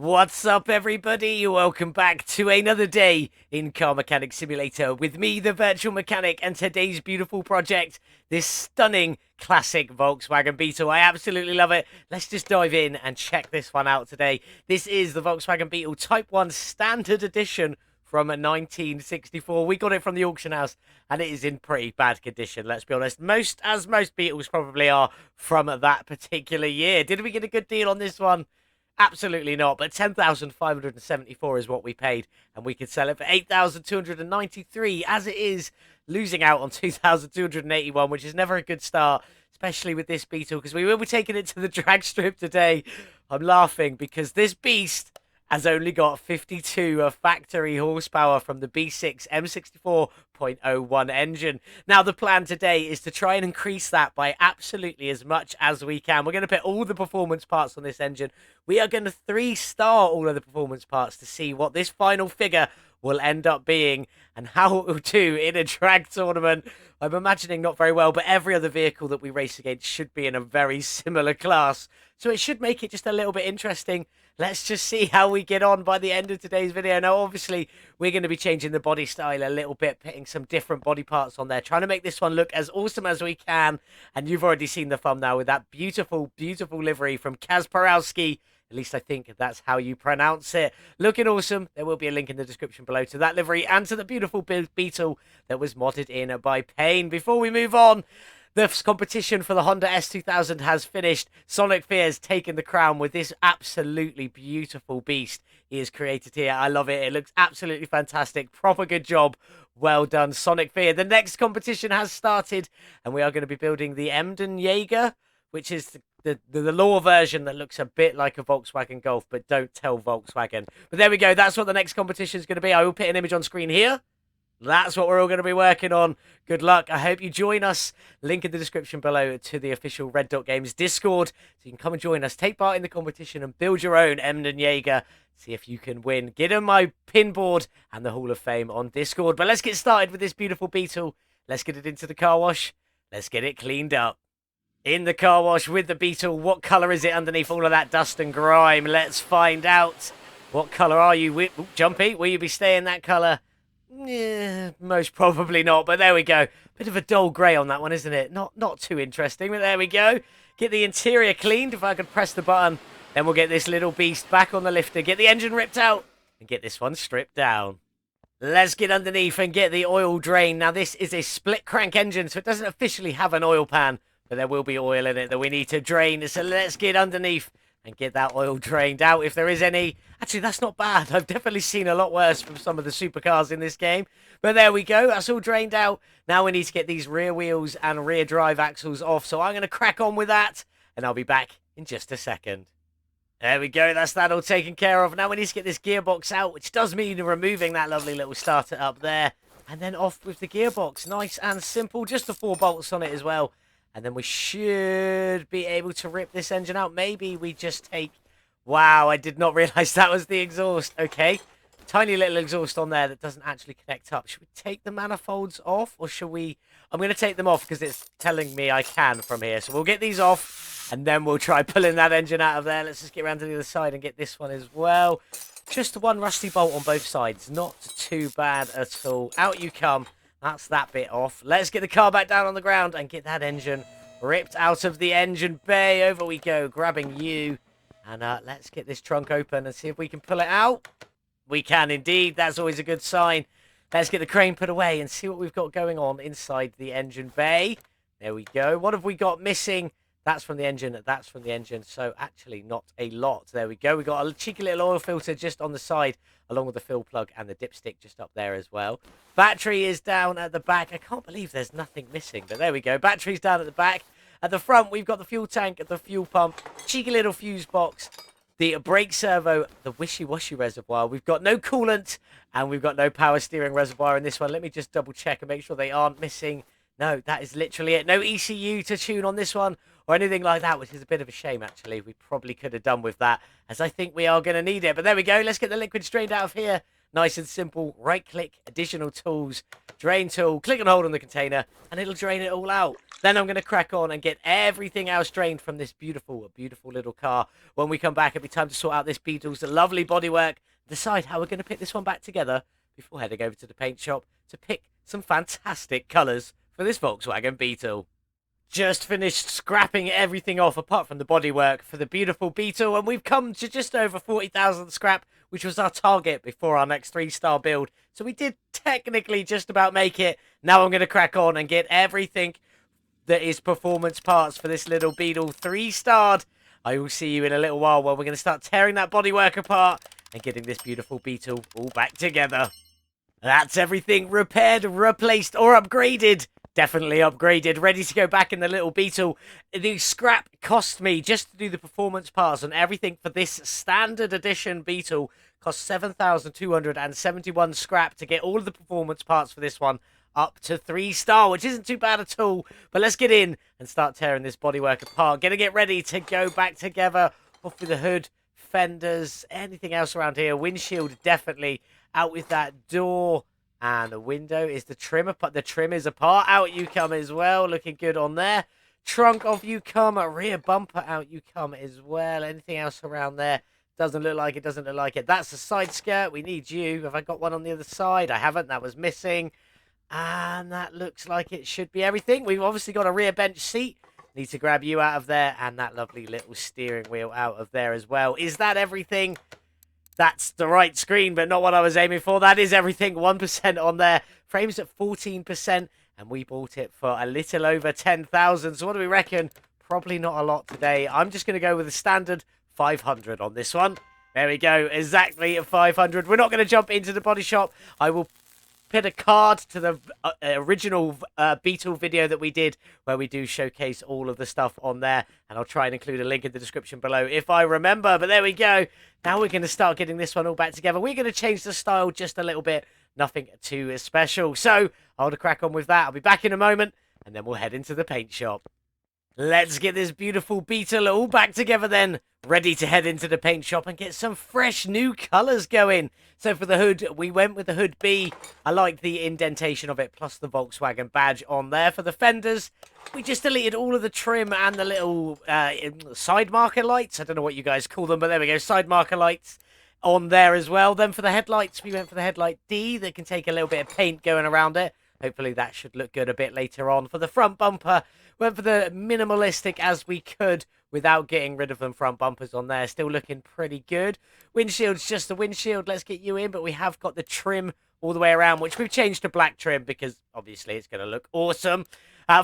What's up, everybody? Welcome back to another day in Car Mechanic Simulator with me, the Virtual Mechanic, and today's beautiful project, this stunning classic Volkswagen Beetle. I absolutely love it. Let's just dive in and check this one out today. This is the Volkswagen Beetle Type 1 Standard Edition from 1964. We got it from the auction house, and it is in pretty bad condition, let's be honest. Most Beetles probably are from that particular year. Did we get a good deal on this one? Absolutely not, but 10,574 is what we paid, and we could sell it for 8,293, as it is losing out on 2,281, which is never a good start, especially with this Beetle, because we will be taking it to the drag strip today. I'm laughing because this beast has only got 52 factory horsepower from the B6 M64.01 engine. Now, the plan today is to try and increase that by absolutely as much as we can. We're going to put all the performance parts on this engine. We are going to 3-star all of the performance parts to see what this final figure will end up being and how it will do in a drag tournament. I'm imagining not very well, but every other vehicle that we race against should be in a very similar class. So it should make it just a little bit interesting. Let's just see how we get on by the end of today's video. Now, obviously, we're going to be changing the body style a little bit, putting some different body parts on there, trying to make this one look as awesome as we can. And you've already seen the thumbnail with that beautiful, beautiful livery from Kasparowski. At least I think that's how you pronounce it. Looking awesome. There will be a link in the description below to that livery and to the beautiful Beetle that was modded in by Payne. Before we move on, the competition for the Honda S2000 has finished. Sonic Fear has taken the crown with this absolutely beautiful beast he has created here. I love it. It looks absolutely fantastic. Proper good job. Well done, Sonic Fear. The next competition has started, and we are going to be building the Emden Jaeger, which is the law version that looks a bit like a Volkswagen Golf, but don't tell Volkswagen. But there we go. That's what the next competition is going to be. I will put an image on screen here. That's what we're all going to be working on. Good luck. I hope you join us. Link in the description below to the official Red Dot Games Discord. So you can come and join us. Take part in the competition and build your own Emden Jaeger. See if you can win. Get on my pin board and the Hall of Fame on Discord. But let's get started with this beautiful Beetle. Let's get it into the car wash. Let's get it cleaned up. In the car wash with the Beetle. What colour is it underneath all of that dust and grime? Let's find out. What colour are you? Ooh, Jumpy, will you be staying that colour? Yeah, most probably not, but there we go. Bit of a dull grey on that one, isn't it? Not too interesting, but there we go. Get the interior cleaned. If I could press the button, then we'll get this little beast back on the lifter, get the engine ripped out, and get this one stripped down. Let's get underneath and get the oil drain. Now, this is a split crank engine, so it doesn't officially have an oil pan, but there will be oil in it that we need to drain. So let's get underneath and get that oil drained out if there is any. Actually, that's not bad. I've definitely seen a lot worse from some of the supercars in this game. But there we go. That's all drained out. Now we need to get these rear wheels and rear drive axles off. So I'm going to crack on with that, and I'll be back in just a second. There we go. That's that all taken care of. Now we need to get this gearbox out, which does mean removing that lovely little starter up there. And then off with the gearbox. Nice and simple. Just the 4 bolts on it as well. And then we should be able to rip this engine out. Maybe we just take... Wow, I did not realise that was the exhaust. Okay, tiny little exhaust on there that doesn't actually connect up. Should we take the manifolds off, or should we... I'm going to take them off because it's telling me I can from here. So we'll get these off, and then we'll try pulling that engine out of there. Let's just get around to the other side and get this one as well. Just one rusty bolt on both sides. Not too bad at all. Out you come. That's that bit off. Let's get the car back down on the ground and get that engine ripped out of the engine bay. Over we go, grabbing you. And let's get this trunk open and see if we can pull it out. We can indeed. That's always a good sign. Let's get the crane put away and see what we've got going on inside the engine bay. There we go. What have we got missing? That's from the engine. That's from the engine. So actually not a lot. There we go. We got a cheeky little oil filter just on the side, along with the fill plug and the dipstick just up there as well. Battery is down at the back. I can't believe there's nothing missing, but there we go. Battery's down at the back. At the front, we've got the fuel tank, the fuel pump, cheeky little fuse box, the brake servo, the wishy-washy reservoir. We've got no coolant, and we've got no power steering reservoir in this one. Let me just double check and make sure they aren't missing. No, that is literally it. No ECU to tune on this one or anything like that, which is a bit of a shame, actually. We probably could have done with that, as I think we are going to need it. But there we go. Let's get the liquid strained out of here Nice and simple. Right click, additional tools, drain tool, click and hold on the container, and it'll drain it all out. Then I'm going to crack on and get everything else drained from this beautiful, beautiful little car. When we come back, it'll be time to sort out this Beetle's lovely bodywork, decide how we're going to put this one back together before heading over to the paint shop to pick some fantastic colours for this Volkswagen Beetle. Just finished scrapping everything off apart from the bodywork for the beautiful Beetle, and we've come to just over 40,000 scrap, which was our target before our next 3-star build. So we did technically just about make it. Now I'm going to crack on and get everything that is performance parts for this little Beetle 3-starred. I will see you in a little while where we're going to start tearing that bodywork apart and getting this beautiful Beetle all back together. That's everything repaired, replaced, or upgraded. Definitely upgraded, ready to go back in the little Beetle. The scrap cost me, just to do the performance parts and everything for this standard edition Beetle, cost 7,271 scrap to get all of the performance parts for this one up to 3-star, which isn't too bad at all. But let's get in and start tearing this bodywork apart. Gonna get ready to go back together. Off with the hood, fenders, anything else around here. Windshield, definitely. Out with that door. And the window is the trim apart. The trim is apart. Out you come as well. Looking good on there. Trunk off you come. A rear bumper out you come as well. Anything else around there? Doesn't look like it. Doesn't look like it. That's the side skirt. We need you. Have I got one on the other side? I haven't. That was missing. And that looks like it should be everything. We've obviously got a rear bench seat. Need to grab you out of there. And that lovely little steering wheel out of there as well. Is that everything? That's the right screen, but not what I was aiming for. That is everything. 1% on there. Frames at 14%, and we bought it for a little over 10,000. So what do we reckon? Probably not a lot today. I'm just going to go with a standard 500 on this one. There we go. Exactly at 500. We're not going to jump into the body shop. I will put a card to the original Beetle video that we did where we do showcase all of the stuff on there, and I'll try and include a link in the description below if I remember. But there we go. Now we're going to start getting this one all back together. We're going to change the style just a little bit. Nothing too special. So I'll crack on with that. I'll be back in a moment, and then we'll head into the paint shop. Let's get this beautiful Beetle all back together then. Ready to head into the paint shop and get some fresh new colours going. So for the hood, we went with the Hood B. I like the indentation of it, plus the Volkswagen badge on there. For the fenders, we just deleted all of the trim and the little side marker lights. I don't know what you guys call them, but there we go. Side marker lights on there as well. Then for the headlights, we went for the headlight D that can take a little bit of paint going around it. Hopefully that should look good a bit later on. For the front bumper, went for the minimalistic as we could without getting rid of them front bumpers on there. Still looking pretty good. Windshield's just the windshield. Let's get you in, but we have got the trim all the way around, which we've changed to black trim because obviously it's going to look awesome.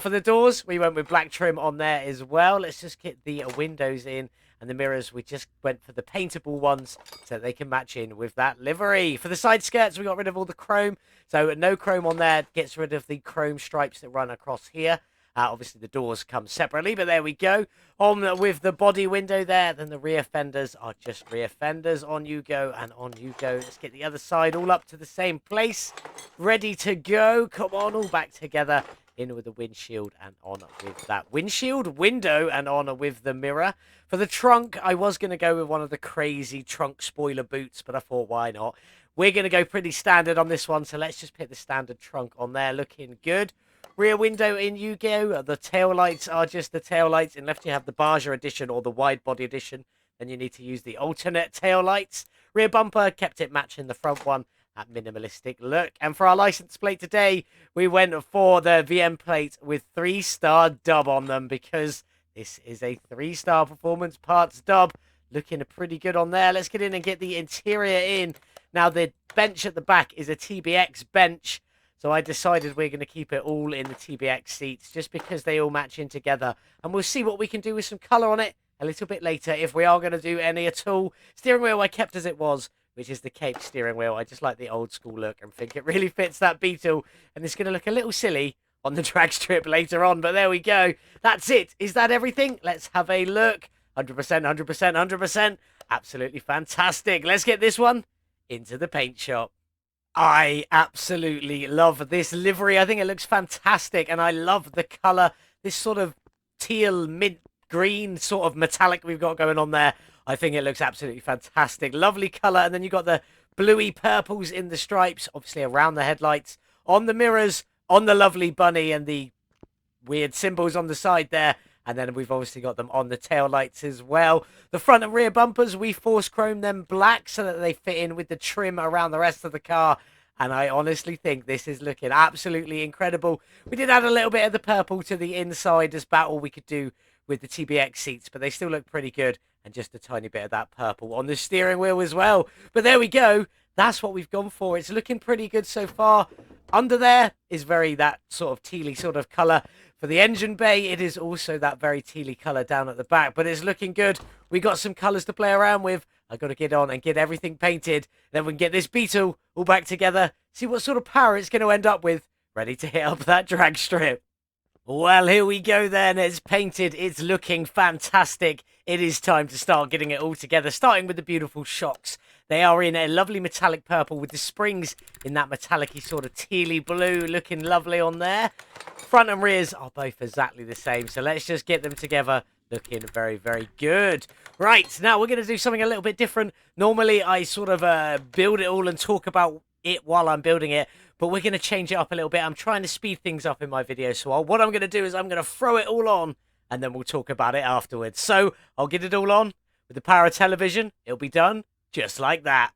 For the doors, we went with black trim on there as well. Let's just get the windows in. And the mirrors, we just went for the paintable ones so they can match in with that livery. For the side skirts, we got rid of all the chrome. So no chrome on there. Gets rid of the chrome stripes that run across here. Obviously, the doors come separately, but there we go. On with the body window there, then the rear fenders are just rear fenders. On you go, and on you go. Let's get the other side all up to the same place. Ready to go. Come on, all back together. In with the windshield and on with that windshield, window, and on with the mirror. For the trunk, I was going to go with one of the crazy trunk spoiler boots, but I thought, why not? We're going to go pretty standard on this one, so let's just put the standard trunk on there, looking good. Rear window, in you go. The tail lights are just the tail lights. Unless you have the Baja edition or the wide body edition, then you need to use the alternate tail lights. Rear bumper, kept it matching the front one. That minimalistic look. And for our license plate today, we went for the VM plate with 3-star dub on them because this is a 3-star performance parts dub. Looking pretty good on there. Let's get in and get the interior in. Now, the bench at the back is a TBX bench. So I decided we're going to keep it all in the TBX seats just because they all match in together. And we'll see what we can do with some colour on it a little bit later if we are going to do any at all. Steering wheel I kept as it was, which is the Cape steering wheel. I just like the old school look and think it really fits that Beetle. And it's going to look a little silly on the drag strip later on. But there we go. That's it. Is that everything? Let's have a look. 100%, 100%, 100%. Absolutely fantastic. Let's get this one into the paint shop. I absolutely love this livery. I think it looks fantastic. And I love the colour. This sort of teal, mint green sort of metallic we've got going on there. I think it looks absolutely fantastic. Lovely colour. And then you've got the bluey purples in the stripes, obviously around the headlights, on the mirrors, on the lovely bunny and the weird symbols on the side there. And then we've obviously got them on the tail lights as well. The front and rear bumpers, we force chrome them black so that they fit in with the trim around the rest of the car. And I honestly think this is looking absolutely incredible. We did add a little bit of the purple to the inside as battle we could do with the TBX seats, but they still look pretty good. And just a tiny bit of that purple on the steering wheel as well. But there we go. That's what we've gone for. It's looking pretty good so far. Under there is very that sort of tealy sort of colour. For the engine bay, it is also that very tealy colour down at the back, but it's looking good. We got some colours to play around with. I've got to get on and get everything painted. Then we can get this Beetle all back together, see what sort of power it's going to end up with. Ready to hit up that drag strip. Well, here we go then. It's painted. It's looking fantastic. It is time to start getting it all together, starting with the beautiful shocks. They are in a lovely metallic purple with the springs in that metallic-y sort of tealy blue, looking lovely on there. Front and rears are both exactly the same, so let's just get them together, looking very, very good. Right, now we're going to do something a little bit different. Normally, I sort of build it all and talk about it while I'm building it, but we're going to change it up a little bit. I'm trying to speed things up in my video, so what I'm going to do is I'm going to throw it all on, and then we'll talk about it afterwards. So I'll get it all on with the power of television. It'll be done just like that.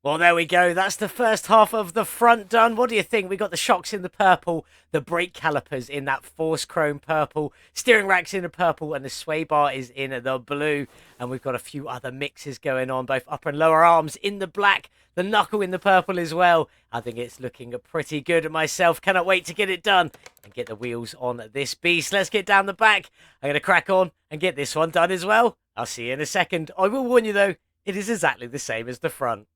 Well, there we go. That's the first half of the front done. What do you think? We got the shocks in the purple, the brake calipers in that force chrome purple, steering racks in the purple, and the sway bar is in the blue. And we've got a few other mixes going on, both upper and lower arms in the black, the knuckle in the purple as well. I think it's looking pretty good myself. Cannot wait to get it done and get the wheels on this beast. Let's get down the back. I'm going to crack on and get this one done as well. I'll see you in a second. I will warn you though, it is exactly the same as the front.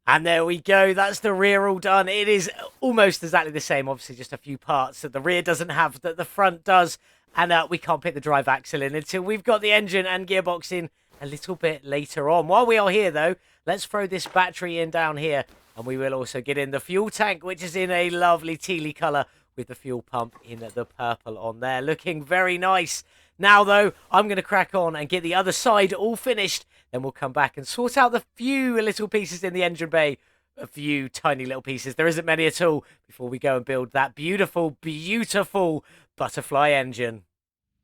And there we go. That's the rear all done. It is almost exactly the same. Obviously, just a few parts that the rear doesn't have that the front does. And we can't put the drive axle in until we've got the engine and gearbox in a little bit later on. While we are here, though, let's throw this battery in down here. And we will also get in the fuel tank, which is in a lovely tealy colour with the fuel pump in the purple on there. Looking very nice. Now, though, I'm going to crack on and get the other side all finished. Then we'll come back and sort out the few little pieces in the engine bay. A few tiny little pieces. There isn't many at all before we go and build that beautiful, beautiful butterfly engine.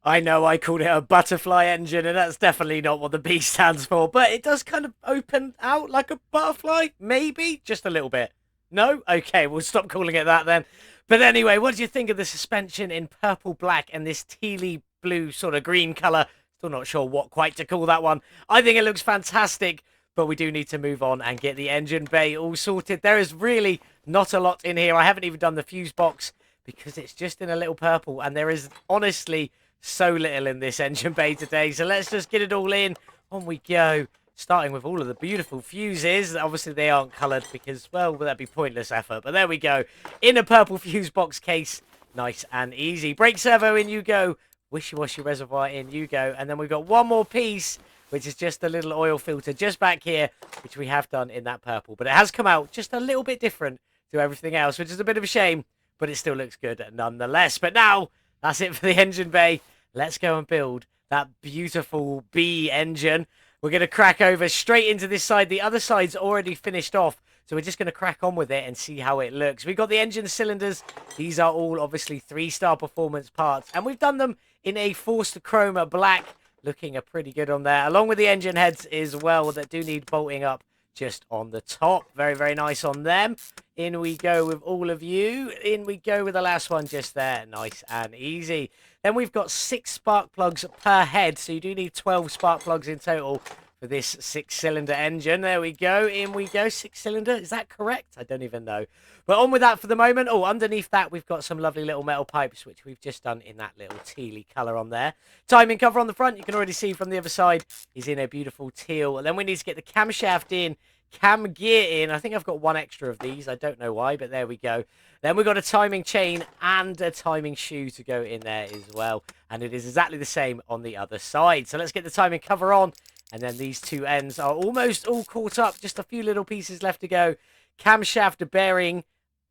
I know I called it a butterfly engine, and that's definitely not what the B stands for. But it does kind of open out like a butterfly. Maybe. Just a little bit. No? Okay, we'll stop calling it that then. But anyway, what do you think of the suspension in purple, black, and this tealy blue sort of green colour? Still not sure what quite to call that one. I think it looks fantastic, but we do need to move on and get the engine bay all sorted. There is really not a lot in here. I haven't even done the fuse box because it's just in a little purple, and there is honestly so little in this engine bay today. So let's just get it all in. On we go. Starting with all of the beautiful fuses. Obviously, they aren't coloured because, well, that'd be pointless effort. But there we go. In a purple fuse box case. Nice and easy. Brake servo in you go. Wishy-washy reservoir in you go. And then we've got one more piece, which is just a little oil filter just back here, which we have done in that purple. But it has come out just a little bit different to everything else, which is a bit of a shame, but it still looks good nonetheless. But now, that's it for the engine bay. Let's go and build that beautiful B engine. We're going to crack over straight into this side. The other side's already finished off, so we're just going to crack on with it and see how it looks. We've got the engine cylinders. These are all obviously 3-star performance parts, and we've done them in a forced chrome black, looking pretty good on there, along with the engine heads as well that do need bolting up just on the top. Very, very nice on them. In we go with all of you. In we go with the last one just there. Nice and easy. Then we've got 6 spark plugs per head, so you do need 12 spark plugs in total for this 6-cylinder engine. There we go. In we go. 6-cylinder. Is that correct? I don't even know. But on with that for the moment. Oh, underneath that, we've got some lovely little metal pipes, which we've just done in that little tealy colour on there. Timing cover on the front, you can already see from the other side, is in a beautiful teal. And then we need to get the camshaft in, cam gear in. I think I've got one extra of these. I don't know why, but there we go. Then we've got a timing chain and a timing shoe to go in there as well. And it is exactly the same on the other side. So let's get the timing cover on. And then these two ends are almost all caught up. Just a few little pieces left to go. Camshaft bearing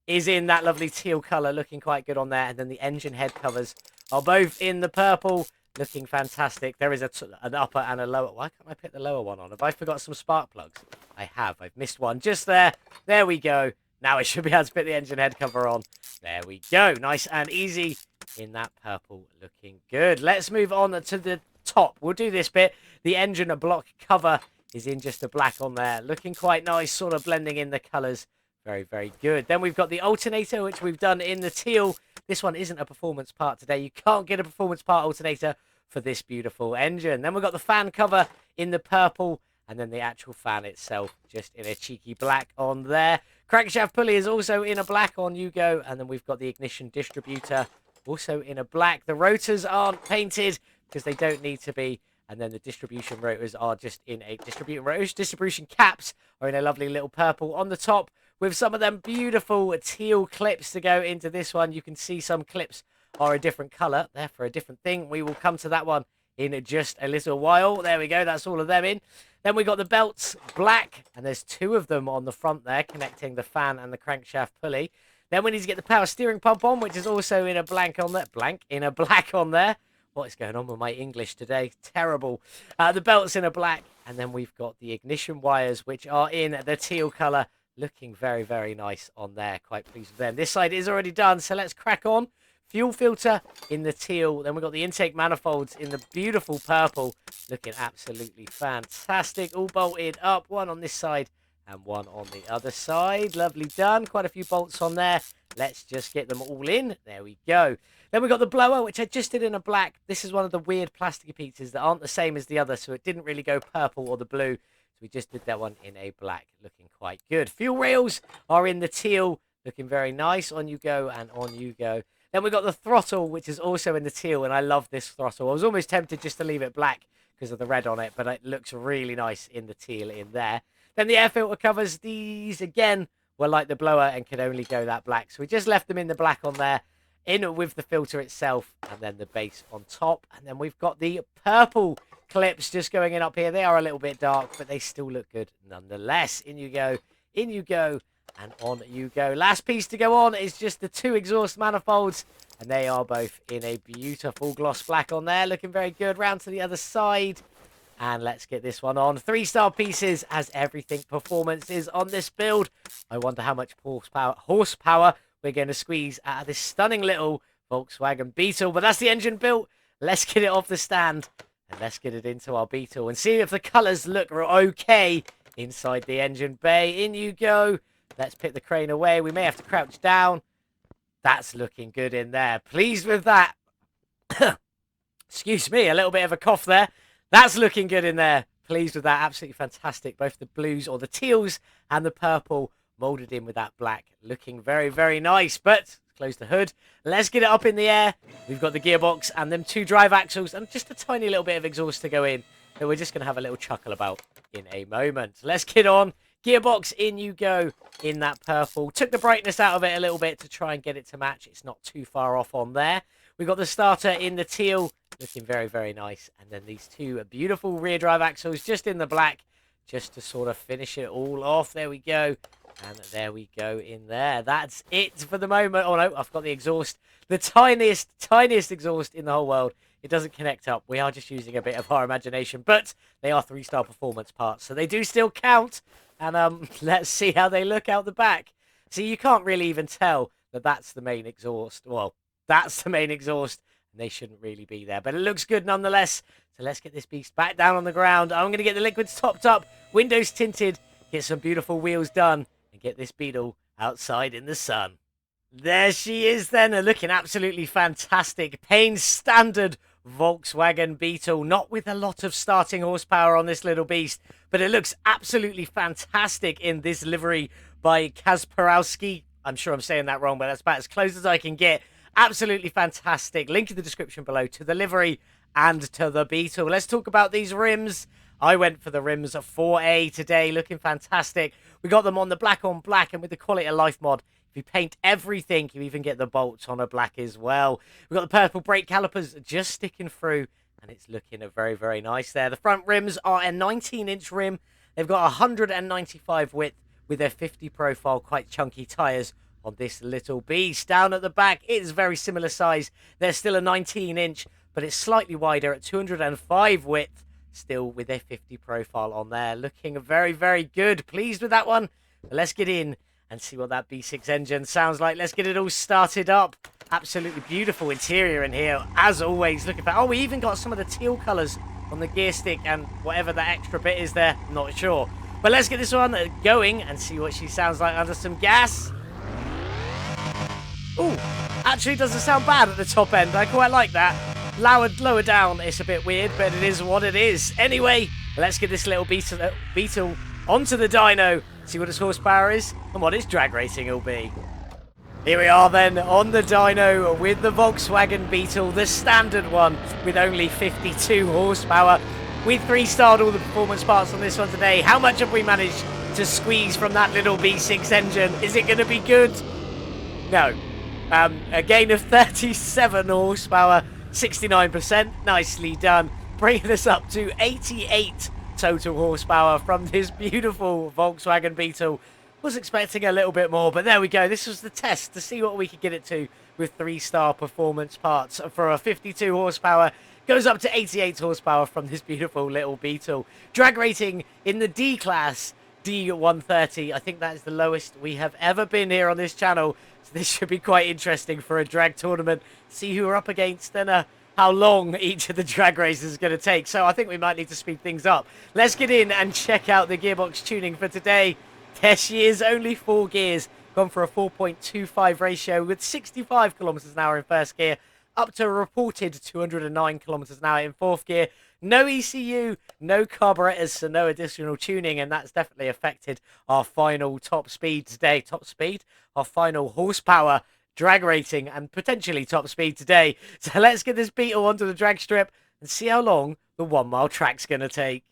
is in that lovely teal colour, looking quite good on there. And then the engine head covers are both in the purple, looking fantastic. There is an upper and a lower. Why can't I put the lower one on? Have I forgot some spark plugs? I have. I've missed one just there. There we go. Now I should be able to put the engine head cover on. There we go. Nice and easy in that purple. Looking good. Let's move on to the top. We'll do this bit. The engine block cover is in just a black on there. Looking quite nice, sort of blending in the colours. Very, very good. Then we've got the alternator, which we've done in the teal. This one isn't a performance part today. You can't get a performance part alternator for this beautiful engine. Then we've got the fan cover in the purple, and then the actual fan itself just in a cheeky black on there. Crankshaft pulley is also in a black on you go, and then we've got the ignition distributor also in a black. The rotors aren't painted because they don't need to be, and then the distribution rotors are just in a distribution caps are in a lovely little purple on the top, with some of them beautiful teal clips to go into this one. You can see some clips are a different colour. They're for a different thing. We will come to that one in just a little while. There we go. That's all of them in. Then we got the belts black, and there's two of them on the front there, connecting the fan and the crankshaft pulley. Then we need to get the power steering pump on, which is also in a black on there. What is going on with my English today? Terrible. The belt's in a black, and then we've got the ignition wires, which are in the teal colour. Looking very, very nice on there. Quite pleased with them. This side is already done, so let's crack on. Fuel filter in the teal. Then we've got the intake manifolds in the beautiful purple. Looking absolutely fantastic. All bolted up. One on this side and one on the other side. Lovely done. Quite a few bolts on there. Let's just get them all in. There we go. Then we've got the blower, which I just did in a black. This is one of the weird plasticky pieces that aren't the same as the other, so it didn't really go purple or the blue. We just did that one in a black, looking quite good. Fuel rails are in the teal, looking very nice. On you go and on you go. Then we got the throttle, which is also in the teal, and I love this throttle. I was almost tempted just to leave it black because of the red on it, but it looks really nice in the teal in there. Then the air filter covers, these again were like the blower and could only go that black, so we just left them in the black on there, in with the filter itself, and then the base on top. And then we've got the purple clips just going in up here. They are a little bit dark, but they still look good nonetheless. In you go, and on you go. Last piece to go on is just the two exhaust manifolds, and they are both in a beautiful gloss black on there. Looking very good. Round to the other side, and let's get this one on. 3-star pieces, as everything performance is on this build. I wonder how much horsepower we're going to squeeze out of this stunning little Volkswagen Beetle. But that's the engine built. Let's get it off the stand. And let's get it into our Beetle and see if the colours look okay inside the engine bay. In you go. Let's pick the crane away. We may have to crouch down. That's looking good in there. Pleased with that. Excuse me, a little bit of a cough there. That's looking good in there. Pleased with that. Absolutely fantastic. Both the blues or the teals and the purple moulded in with that black. Looking very, very nice. But close the hood. Let's get it up in the air. We've got the gearbox and them two drive axles and just a tiny little bit of exhaust to go in that we're just going to have a little chuckle about in a moment. Let's get on. Gearbox, in you go in that purple. Took the brightness out of it a little bit to try and get it to match. It's not too far off on there. We've got the starter in the teal. Looking very, very nice. And then these two beautiful rear drive axles just in the black, just to sort of finish it all off. There we go. And there we go in there. That's it for the moment. Oh, no, I've got the exhaust. The tiniest exhaust in the whole world. It doesn't connect up. We are just using a bit of our imagination. But they are 3-star performance parts, so they do still count. And let's see how they look out the back. See, you can't really even tell that that's the main exhaust. Well, that's the main exhaust. And they shouldn't really be there. But it looks good nonetheless. So let's get this beast back down on the ground. I'm going to get the liquids topped up. Windows tinted. Get some beautiful wheels done. Get this Beetle outside in the sun. There she is then, looking absolutely fantastic. Payne standard Volkswagen Beetle, not with a lot of starting horsepower on this little beast, but it looks absolutely fantastic in this livery by Kasparowski. I'm sure I'm saying that wrong, but that's about as close as I can get. Absolutely fantastic. Link in the description below to the livery and to the Beetle. Let's talk about these rims. I went for the rims 4A today, looking fantastic. We got them on the black on black, and with the quality of life mod, if you paint everything, you even get the bolts on a black as well. We've got the purple brake calipers just sticking through, and it's looking very, very nice there. The front rims are a 19-inch rim. They've got 195 width with their 50 profile, quite chunky tyres on this little beast. Down at the back, it is very similar size. They're still a 19-inch, but it's slightly wider at 205 width, still with a 50 profile on there. Looking very, very good. Pleased with that one. But let's get in and see what that B6 engine sounds like. Let's get it all started up. Absolutely beautiful interior in here, as always. Looking for... Oh, we even got some of the teal colours on the gear stick and whatever that extra bit is there. Not sure. But let's get this one going and see what she sounds like under some gas. Ooh, actually doesn't sound bad at the top end. I quite like that. Lower down, it's a bit weird, but it is what it is. Anyway, let's get this little Beetle onto the dyno, see what its horsepower is and what its drag racing will be. Here we are then on the dyno with the Volkswagen Beetle, the standard one with only 52 horsepower. We've 3-starred all the performance parts on this one today. How much have we managed to squeeze from that little B6 engine? Is it going to be good? No. A gain of 37 horsepower, 69%. Nicely done. Bringing us up to 88 total horsepower from this beautiful Volkswagen Beetle. Was expecting a little bit more, but there we go. This was the test to see what we could get it to with 3-star performance parts. For a 52 horsepower, goes up to 88 horsepower from this beautiful little Beetle. Drag rating in the D class, D130. I think that is the lowest we have ever been here on this channel. So this should be quite interesting for a drag tournament. See who we're up against and how long each of the drag races is going to take. So I think we might need to speed things up. Let's get in and check out the gearbox tuning for today. There she is, only 4 gears. Gone for a 4.25 ratio with 65 kilometers an hour in first gear, up to a reported 209 kilometers an hour in fourth gear. No ECU, no carburetors, so no additional tuning, and that's definitely affected our final top speed today. Top speed? Our final horsepower, drag rating, and potentially top speed today. So let's get this Beetle onto the drag strip and see how long the 1-mile track's going to take.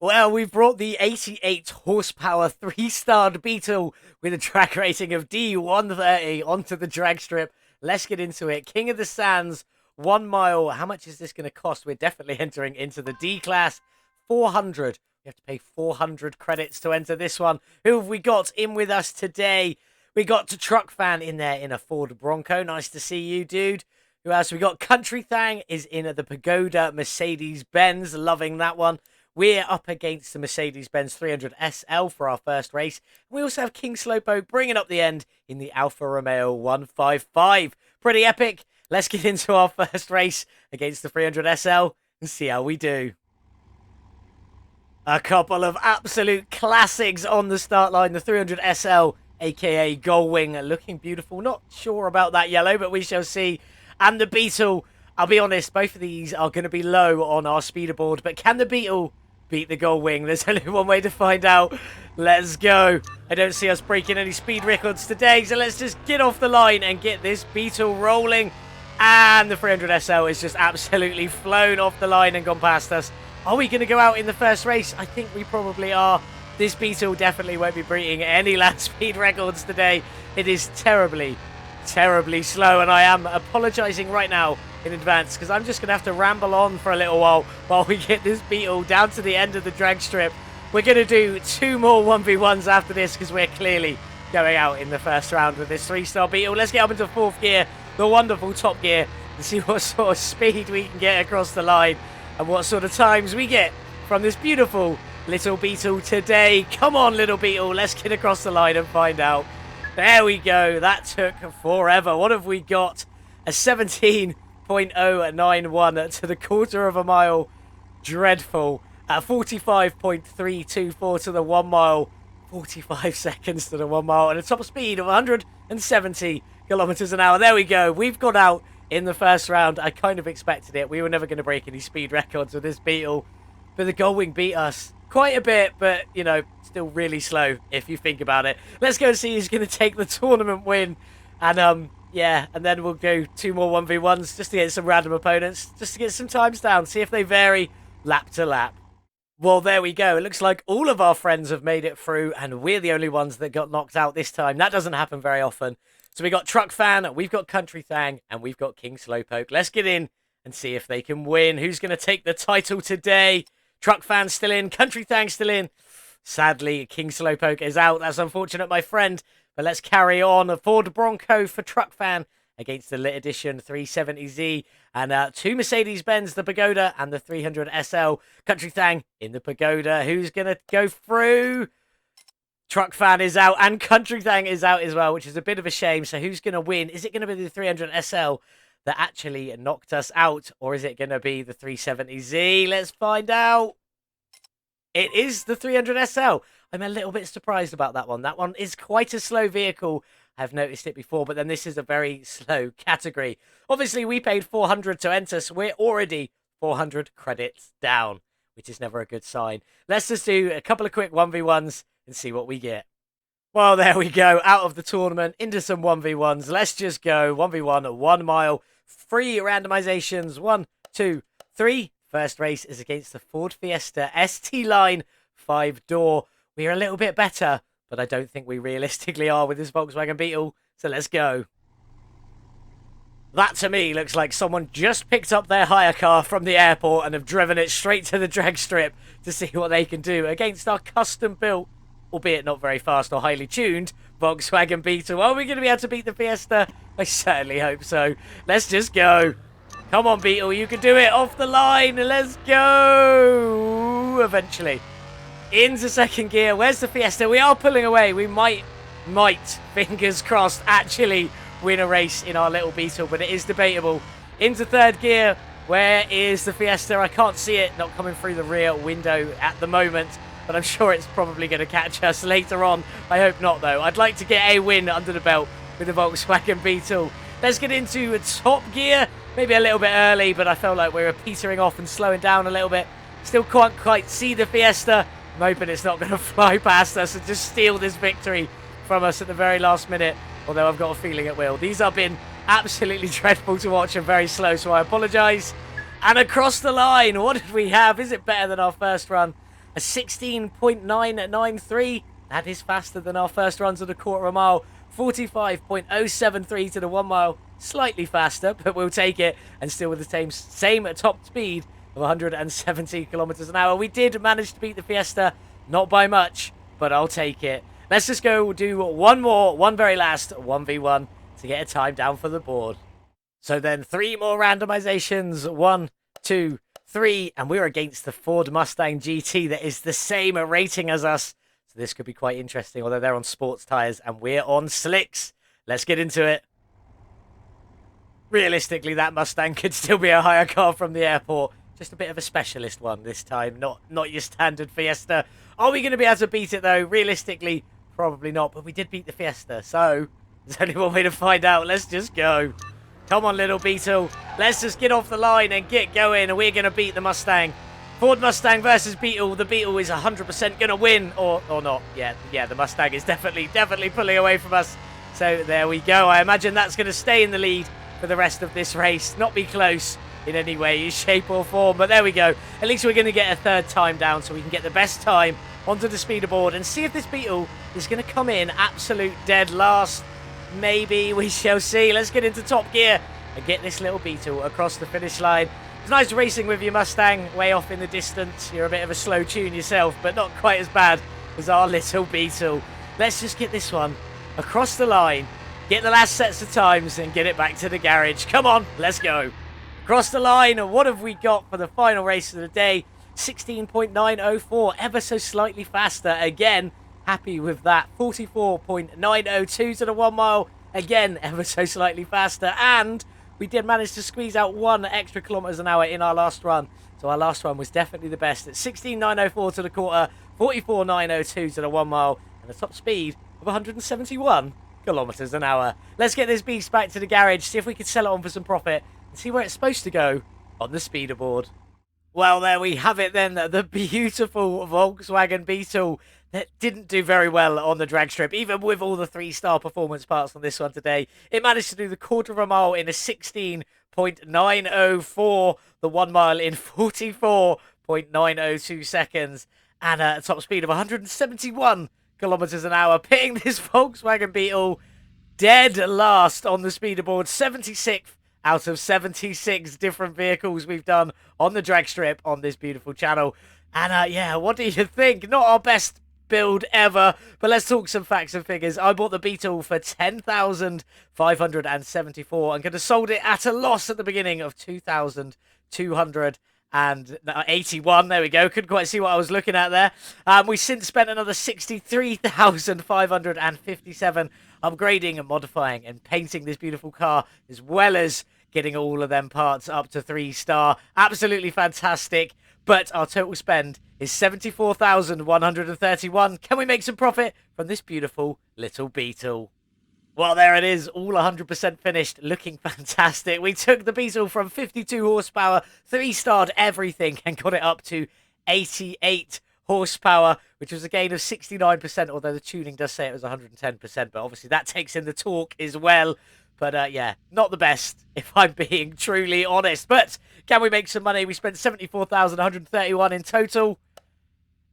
Well, we've brought the 88 horsepower 3-starred Beetle with a drag rating of D130 onto the drag strip. Let's get into it. King of the Sands, 1 mile. How much is this going to cost? We're definitely entering into the D class. 400. We have to pay 400 credits to enter this one. Who have we got in with us today? We got the Truck Fan in there in a Ford Bronco. Nice to see you, dude. Who else? We got Country Thang is in the Pagoda Mercedes-Benz. Loving that one. We're up against the Mercedes-Benz 300 SL for our first race. We also have King Slowpoke bringing up the end in the Alfa Romeo 155. Pretty epic. Let's get into our first race against the 300 SL and see how we do. A couple of absolute classics on the start line. The 300 SL, A.K.A. Gullwing, looking beautiful. Not sure about that yellow, but we shall see. And the Beetle, I'll be honest, both of these are going to be low on our speeder board, but can the Beetle beat the Gullwing? There's only one way to find out. Let's go. I don't see us breaking any speed records today, so let's just get off the line and get this Beetle rolling. And the 300 SL is just absolutely flown off the line and gone past us. Are we going to go out in the first race? I think we probably are. This Beetle definitely won't be breaking any land speed records today. It is terribly, terribly slow, and I am apologising right now in advance because I'm just going to have to ramble on for a little while we get this Beetle down to the end of the drag strip. We're going to do 2 more 1v1s after this because we're clearly going out in the first round with this 3-star Beetle. Let's get up into 4th gear, the wonderful top gear, and see what sort of speed we can get across the line and what sort of times we get from this beautiful little Beetle today. Come on, little Beetle, let's get across the line and find out. There we go. That took forever. What have we got? A 17.091 to the quarter of a mile. Dreadful. At 45.324 to the 1 mile. 45 seconds to the 1 mile. And a top speed of 170 kilometers an hour. There we go. We've got out in the first round. I kind of expected it. We were never going to break any speed records with this Beetle. But the Gullwing beat us quite a bit, but, you know, still really slow if you think about it. Let's go and see who's going to take the tournament win. And, yeah, and then we'll go 2 more 1v1s just to get some random opponents, just to get some times down, see if they vary lap to lap. Well, there we go. It looks like all of our friends have made it through, and we're the only ones that got knocked out this time. That doesn't happen very often. So we got Truck Fan, we've got Country Thang, and we've got King Slowpoke. Let's get in and see if they can win. Who's going to take the title today? Truck Fan still in, Country Thang still in. Sadly, King Slowpoke is out. That's unfortunate, my friend. But let's carry on. A Ford Bronco for Truck Fan against the Lit Edition 370Z. And 2 Mercedes-Benz, the Pagoda, and the 300 SL. Country Thang in the Pagoda. Who's going to go through? Truck Fan is out, and Country Thang is out as well, which is a bit of a shame. So who's going to win? Is it going to be the 300 SL that actually knocked us out, or is it going to be the 370Z? Let's find out. It is the 300 SL. I'm a little bit surprised about that one. That one is quite a slow vehicle. I've noticed it before, but then this is a very slow category. Obviously, we paid 400 to enter, so we're already 400 credits down, which is never a good sign. Let's just do a couple of quick 1v1s and see what we get. Well, there we go. Out of the tournament, into some 1v1s. Let's just go 1v1 1 mile. 3 randomizations. 1, 2, 3. First race is against the Ford Fiesta ST Line 5-door. We are a little bit better, but I don't think we realistically are with this Volkswagen Beetle. So let's go. That to me looks like someone just picked up their hire car from the airport and have driven it straight to the drag strip to see what they can do against our custom built, albeit not very fast or highly tuned, Volkswagen Beetle. Are we going to be able to beat the Fiesta? I certainly hope so. Let's just go. Come on, Beetle, you can do it. Off the line. Let's go. Eventually. Into second gear. Where's the Fiesta? We are pulling away. We might, fingers crossed, actually win a race in our little Beetle, but it is debatable. Into third gear. Where is the Fiesta? I can't see it. Not coming through the rear window at the moment, but I'm sure it's probably going to catch us later on. I hope not, though. I'd like to get a win under the belt with the Volkswagen Beetle. Let's get into top gear. Maybe a little bit early, but I felt like we were petering off and slowing down a little bit. Still can't quite see the Fiesta. I'm hoping it's not going to fly past us and just steal this victory from us at the very last minute, although I've got a feeling it will. These have been absolutely dreadful to watch and very slow, so I apologise. And across the line, what did we have? Is it better than our first run? A 16.993. That is faster than our first runs at a quarter of a mile. 45.073 to the 1 mile. Slightly faster, but we'll take it. And still with the same top speed of 170 kilometers an hour. We did manage to beat the Fiesta. Not by much, but I'll take it. Let's just go do one very last 1v1 to get a time down for the board. So then 3 more randomizations. 1, 2, 3. And we're against the Ford Mustang GT that is the same rating as us. So this could be quite interesting, although they're on sports tyres and we're on slicks. Let's get into it. Realistically, that Mustang could still be a hire car from the airport. Just a bit of a specialist one this time, not your standard Fiesta. Are we going to be able to beat it, though? Realistically, probably not, but we did beat the Fiesta, so there's only one way to find out. Let's just go. Come on, little Beetle. Let's just get off the line and get going, and we're going to beat the Mustang. Ford Mustang versus Beetle. The Beetle is 100% going to win, or not. Yeah, the Mustang is definitely pulling away from us. So there we go. I imagine that's going to stay in the lead for the rest of this race. Not be close in any way, shape or form. But there we go. At least we're going to get a third time down so we can get the best time onto the speederboard and see if this Beetle is going to come in absolute dead last. Maybe. We shall see. Let's get into top gear and get this little Beetle across the finish line. It's nice racing with your Mustang way off in the distance. You're a bit of a slow tune yourself, but not quite as bad as our little Beetle. Let's just get this one across the line, get the last sets of times and get it back to the garage. Come on, let's go. Across the line, and what have we got for the final race of the day? 16.904, ever so slightly faster. Again, happy with that. 44.902 to the 1 mile. Again, ever so slightly faster. And we did manage to squeeze out 1 extra kilometers an hour in our last run. So our last run was definitely the best at 16.904 to the quarter, 44.902 to the 1 mile, and a top speed of 171 kilometers an hour. Let's get this beast back to the garage, see if we can sell it on for some profit, and see where it's supposed to go on the speederboard. Well, there we have it then, the beautiful Volkswagen Beetle that didn't do very well on the drag strip, even with all the 3-star performance parts on this one today. It managed to do the quarter of a mile in a 16.904, the 1 mile in 44.902 seconds, and a top speed of 171 kilometers an hour, pitting this Volkswagen Beetle dead last on the speederboard. 76th out of 76 different vehicles we've done on the drag strip on this beautiful channel. And yeah, what do you think? Not our best build ever. But let's talk some facts and figures. I bought the Beetle for 10,574 and could have sold it at a loss at the beginning of 2,281. There we go. Couldn't quite see what I was looking at there. We since spent another 63,557 upgrading and modifying and painting this beautiful car, as well as getting all of them parts up to 3-star. Absolutely fantastic. But our total spend is 74,131. Can we make some profit from this beautiful little Beetle? Well, there it is, all 100% finished, looking fantastic. We took the Beetle from 52 horsepower, 3-starred everything, and got it up to 88 horsepower, which was a gain of 69%, although the tuning does say it was 110%, but obviously that takes in the torque as well. But yeah, not the best, if I'm being truly honest. But can we make some money? We spent 74,131 in total,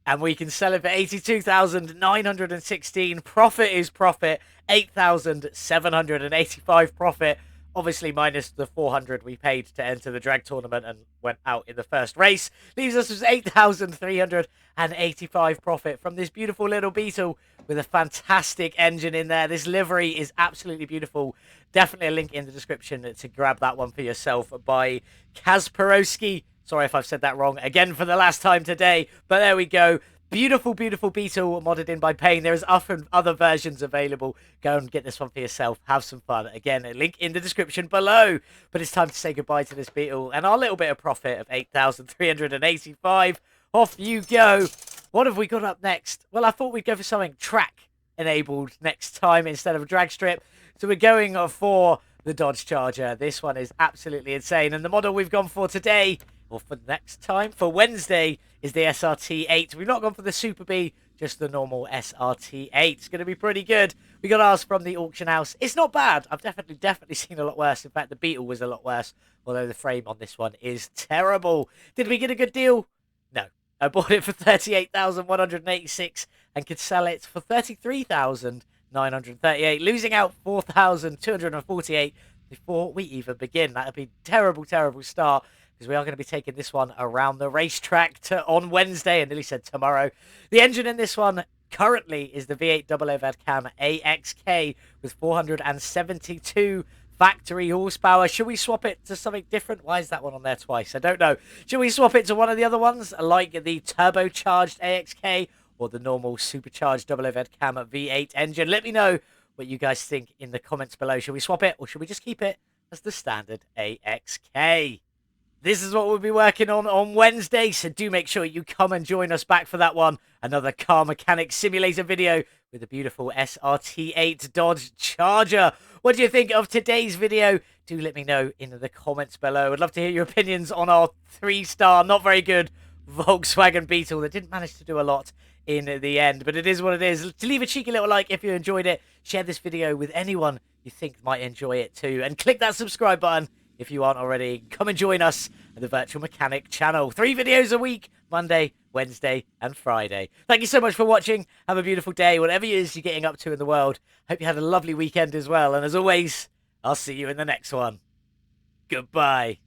and we can sell it for 82,916. Profit is profit. 8,785 profit. Obviously, minus the 400 we paid to enter the drag tournament and went out in the first race. Leaves us with 8,385 profit from this beautiful little Beetle with a fantastic engine in there. This livery is absolutely beautiful. Definitely a link in the description to grab that one for yourself by Kasparowski. Sorry if I've said that wrong again for the last time today, but there we go. Beautiful, beautiful Beetle modded in by Payne. There is often other versions available. Go and get this one for yourself. Have some fun. Again, a link in the description below. But it's time to say goodbye to this Beetle and our little bit of profit of 8,385. Off you go. What have we got up next? Well, I thought we'd go for something track enabled next time instead of a drag strip. So we're going for the Dodge Charger. This one is absolutely insane. And the model we've gone for today, or for next time, for Wednesday, is the SRT8. We've not gone for the Super B, just the normal SRT8. It's going to be pretty good. We got ours from the auction house. It's not bad. I've definitely seen a lot worse. In fact, the Beetle was a lot worse, although the frame on this one is terrible. Did we get a good deal? No. I bought it for 38,186 and could sell it for 33,938, losing out 4,248 before we even begin. That would be a terrible, terrible start, because we are going to be taking this one around the racetrack on Wednesday. I nearly said tomorrow. The engine in this one currently is the V8 double overhead cam A.K.A. with 472 factory horsepower. Should we swap it to something different? Why is that one on there twice? I don't know. Should we swap it to one of the other ones, like the turbocharged A.K.A. or the normal supercharged double overhead cam V8 engine? Let me know what you guys think in the comments below. Should we swap it, or should we just keep it as the standard A.K.A.? This is what we'll be working on Wednesday, so do make sure you come and join us back for that one. Another car mechanic simulator video with a beautiful SRT8 Dodge Charger. What do you think of today's video? Do let me know in the comments below. I'd love to hear your opinions on our 3-star, not very good Volkswagen Beetle that didn't manage to do a lot in the end, but it is what it is. To leave a cheeky little like if you enjoyed it, share this video with anyone you think might enjoy it too, and click that subscribe button if you aren't already. Come and join us at the Virtual Mechanic channel. 3 videos a week, Monday, Wednesday, and Friday. Thank you so much for watching. Have a beautiful day, whatever it is you're getting up to in the world. Hope you had a lovely weekend as well. And as always, I'll see you in the next one. Goodbye.